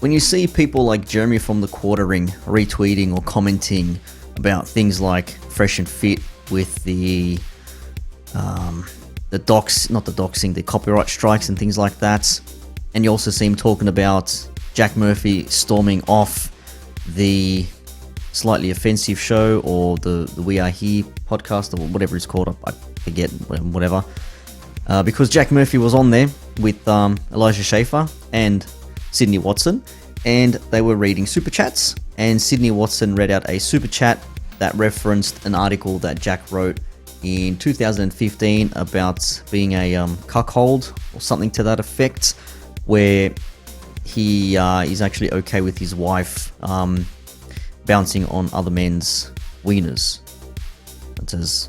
when you see people like Jeremy from the Quartering retweeting or commenting about things like Fresh and Fit with the doxing, the copyright strikes and things like that, and you also see him talking about Jack Murphy storming off the slightly offensive show or the We Are Here podcast or whatever it's called, I forget, whatever, because Jack Murphy was on there with Schaefer and Sydney Watson, and they were reading super chats, and Sydney Watson read out a super chat that referenced an article that Jack wrote in 2015 about being a cuckold or something to that effect, where he is actually okay with his wife bouncing on other men's wieners. That's as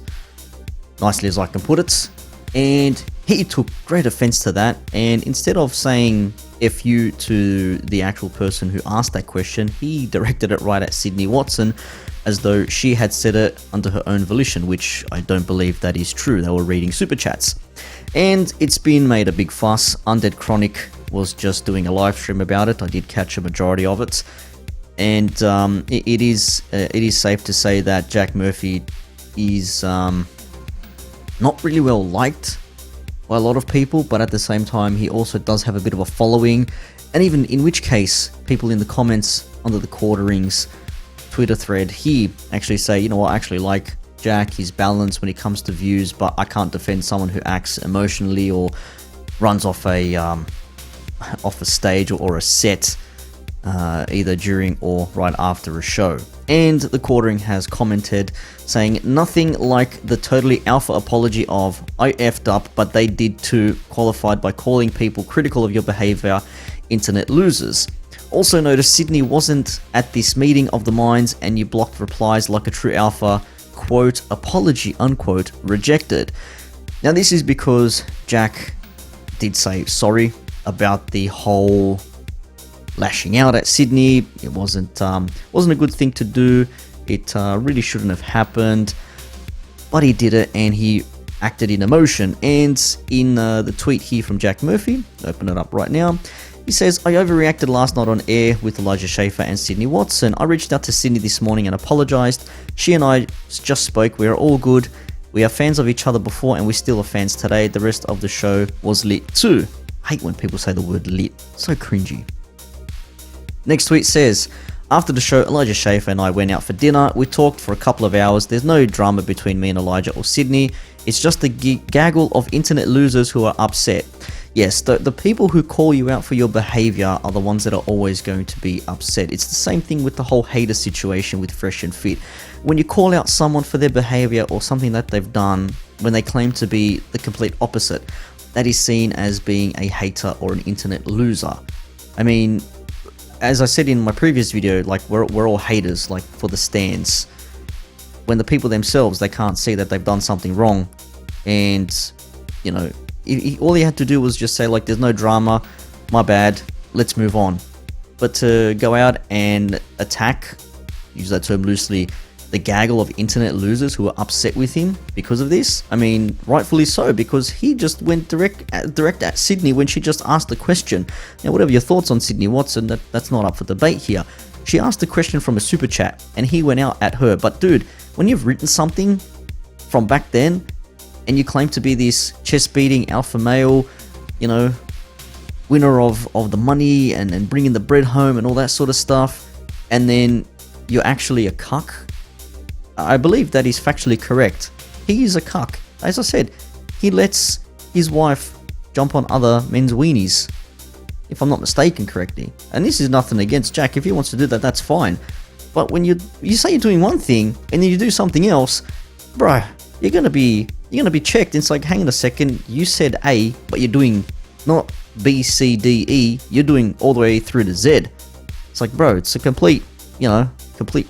nicely as I can put it. And he took great offense to that, and instead of saying F you to the actual person who asked that question, he directed it right at Sydney Watson as though she had said it under her own volition, which I don't believe that is true. They were reading super chats. And it's been made a big fuss. Undead Chronic was just doing a live stream about it. I did catch a majority of it. And it is safe to say that Jack Murphy is not really well liked by a lot of people, but at the same time he also does have a bit of a following, and even in which case people in the comments under the Quarterings Twitter thread here actually say, you know what, I actually like Jack, he's balanced when it comes to views, but I can't defend someone who acts emotionally or runs off a stage or a set either during or right after a show. And the Quartering has commented saying, nothing like the totally alpha apology of I effed up, but they did too, qualified by calling people critical of your behavior internet losers. Also notice Sydney wasn't at this meeting of the minds, and you blocked replies like a true alpha, quote, apology, unquote, rejected. Now this is because Jack did say sorry about the whole lashing out at Sydney. It wasn't a good thing to do. It really shouldn't have happened, but he did it, and he acted in emotion. And in the tweet here from Jack Murphy, open it up right now, he says, I overreacted last night on air with Elijah Schaefer and Sydney Watson. I reached out to Sydney this morning and apologized. She and I just spoke. We are all good. We are fans of each other before, and we still are fans today. The rest of the show was lit too. I hate when people say the word lit. So cringy. Next tweet says, after the show, Elijah Schaefer and I went out for dinner. We talked for a couple of hours. There's no drama between me and Elijah or Sydney. It's just a gaggle of internet losers who are upset. Yes, the people who call you out for your behavior are the ones that are always going to be upset. It's the same thing with the whole hater situation with Fresh and Fit. When you call out someone for their behavior or something that they've done when they claim to be the complete opposite, that is seen as being a hater or an internet loser. I mean, as I said in my previous video, like we're all haters, like for the stands. When the people themselves, they can't see that they've done something wrong, and you know, all he had to do was just say like, there's no drama, my bad, let's move on. But to go out and attack, use that term loosely, the gaggle of internet losers who are upset with him because of this, I mean, rightfully so, because he just went direct at Sydney when she just asked the question. Now, whatever your thoughts on Sydney Watson, that's not up for debate here. She asked the question from a super chat, and he went out at her. But dude, when you've written something from back then, and you claim to be this chest-beating alpha male, you know, winner of the money and bringing the bread home and all that sort of stuff, and then you're actually a cuck, I believe that is factually correct. He is a cuck. As I said, he lets his wife jump on other men's weenies, if I'm not mistaken correctly. And this is nothing against Jack. If he wants to do that, that's fine. But when you say you're doing one thing and then you do something else, bro, you're gonna be checked. It's like, hang on a second, you said A, but you're doing not B, C, D, E. You're doing all the way through to Z. It's like, bro, it's a complete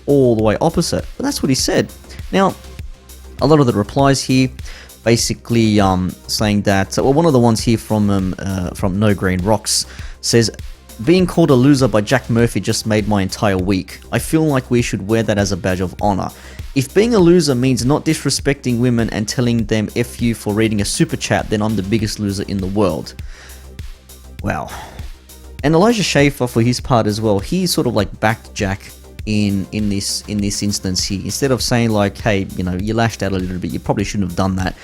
all the way opposite. But that's what he said. Now, a lot of the replies here basically saying that, well, one of the ones here from No Green Rocks says, being called a loser by Jack Murphy just made my entire week. I feel like we should wear that as a badge of honor. If being a loser means not disrespecting women and telling them F you for reading a super chat, then I'm the biggest loser in the world. Wow. And Elijah Schaefer, for his part as well, he sort of like backed Jack in this instance. He, instead of saying like, hey, you know, you lashed out a little bit, you probably shouldn't have done that,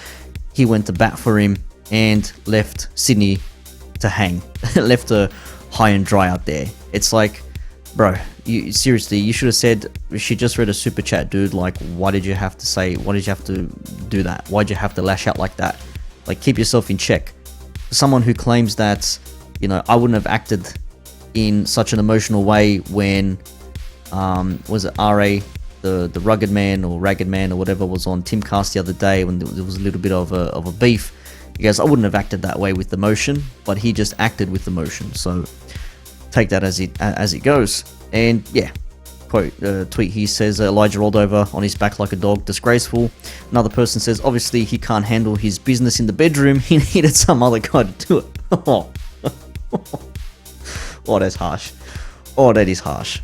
he went to bat for him and left Sydney to hang. Left her high and dry out there. It's like, bro, you seriously, you should have said, she just read a super chat, dude, like, why did you have to do that? Why'd you have to lash out like that? Like, keep yourself in check. For someone who claims that, you know, I wouldn't have acted in such an emotional way when was it RA, the rugged man or ragged man or whatever, was on Timcast the other day when there was a little bit of a beef. He goes, I wouldn't have acted that way with emotion, but he just acted with emotion. So take that as it goes. And yeah, quote, tweet, he says, Elijah rolled over on his back like a dog, disgraceful. Another person says, obviously he can't handle his business in the bedroom, he needed some other guy to do it. Oh, that's harsh. Oh, that is harsh.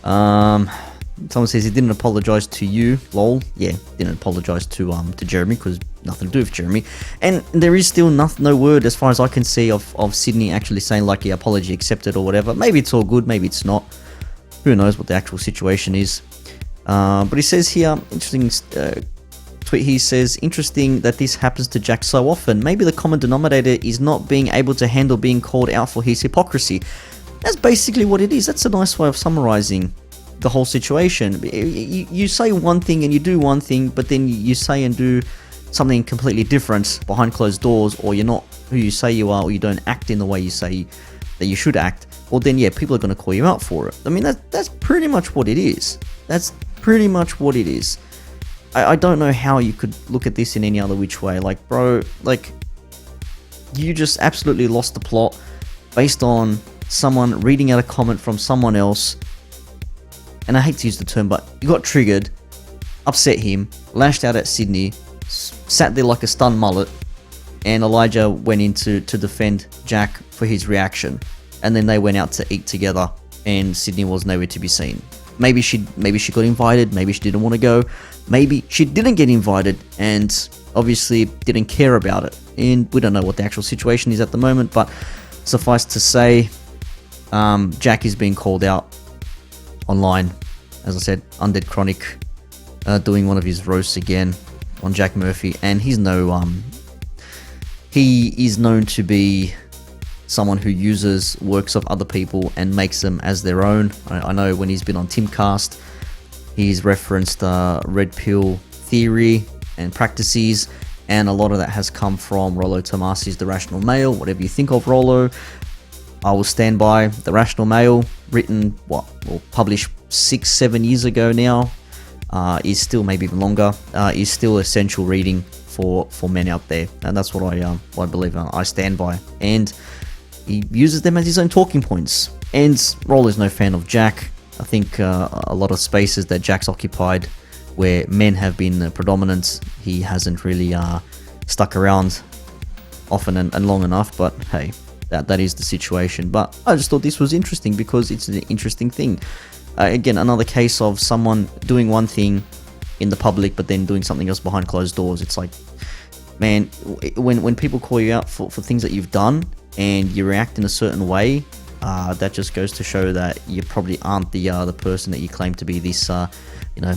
Someone says he didn't apologize to you, lol. Yeah, didn't apologize to Jeremy, because nothing to do with Jeremy. And there is still no word, as far as I can see, of Sydney actually saying like, yeah, apology accepted or whatever. Maybe it's all good, maybe it's not. Who knows what the actual situation is. But he says here, interesting tweet, he says, interesting that this happens to Jack so often. Maybe the common denominator is not being able to handle being called out for his hypocrisy. That's basically what it is. That's a nice way of summarizing the whole situation. You say one thing and you do one thing, but then you say and do something completely different behind closed doors, or you're not who you say you are, or you don't act in the way you say that you should act, well then yeah, people are going to call you out for it. I mean, that's pretty much what it is. That's pretty much what it is. I don't know how you could look at this in any other which way. Like, bro, like, you just absolutely lost the plot based on someone reading out a comment from someone else. And I hate to use the term, but you got triggered, upset him, lashed out at Sydney, sat there like a stunned mullet, and Elijah went in to defend Jack for his reaction. And then they went out to eat together, and Sydney was nowhere to be seen. Maybe she got invited, maybe she didn't want to go, maybe she didn't get invited and obviously didn't care about it. And we don't know what the actual situation is at the moment, but suffice to say, Jack is being called out online. As I said, Undead Chronic doing one of his roasts again on Jack Murphy, and he is known to be someone who uses works of other people and makes them as their own. I know when he's been on Timcast, he's referenced Red Pill theory and practices, and a lot of that has come from Rollo Tomasi's The Rational Male. Whatever you think of Rollo, I will stand by The Rational Male, written, published 6-7 years ago now, is still, maybe even longer, is still essential reading for men out there, and that's what I believe I stand by. And he uses them as his own talking points. And Rollo's no fan of Jack. I think a lot of spaces that Jack's occupied where men have been predominant, he hasn't really stuck around often and long enough, but hey, that is the situation. But I just thought this was interesting because it's an interesting thing. Again, another case of someone doing one thing in the public but then doing something else behind closed doors. It's like, man, when people call you out for things that you've done and you react in a certain way, that just goes to show that you probably aren't the person that you claim to be, this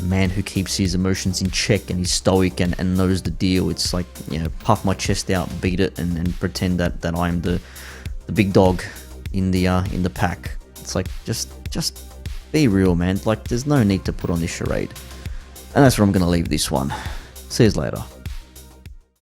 man who keeps his emotions in check and he's stoic and knows the deal. It's like, puff my chest out, beat it, and pretend that I'm the big dog in the pack. It's like, just be real, man. Like, there's no need to put on this charade. And that's where I'm gonna leave this one. See you later.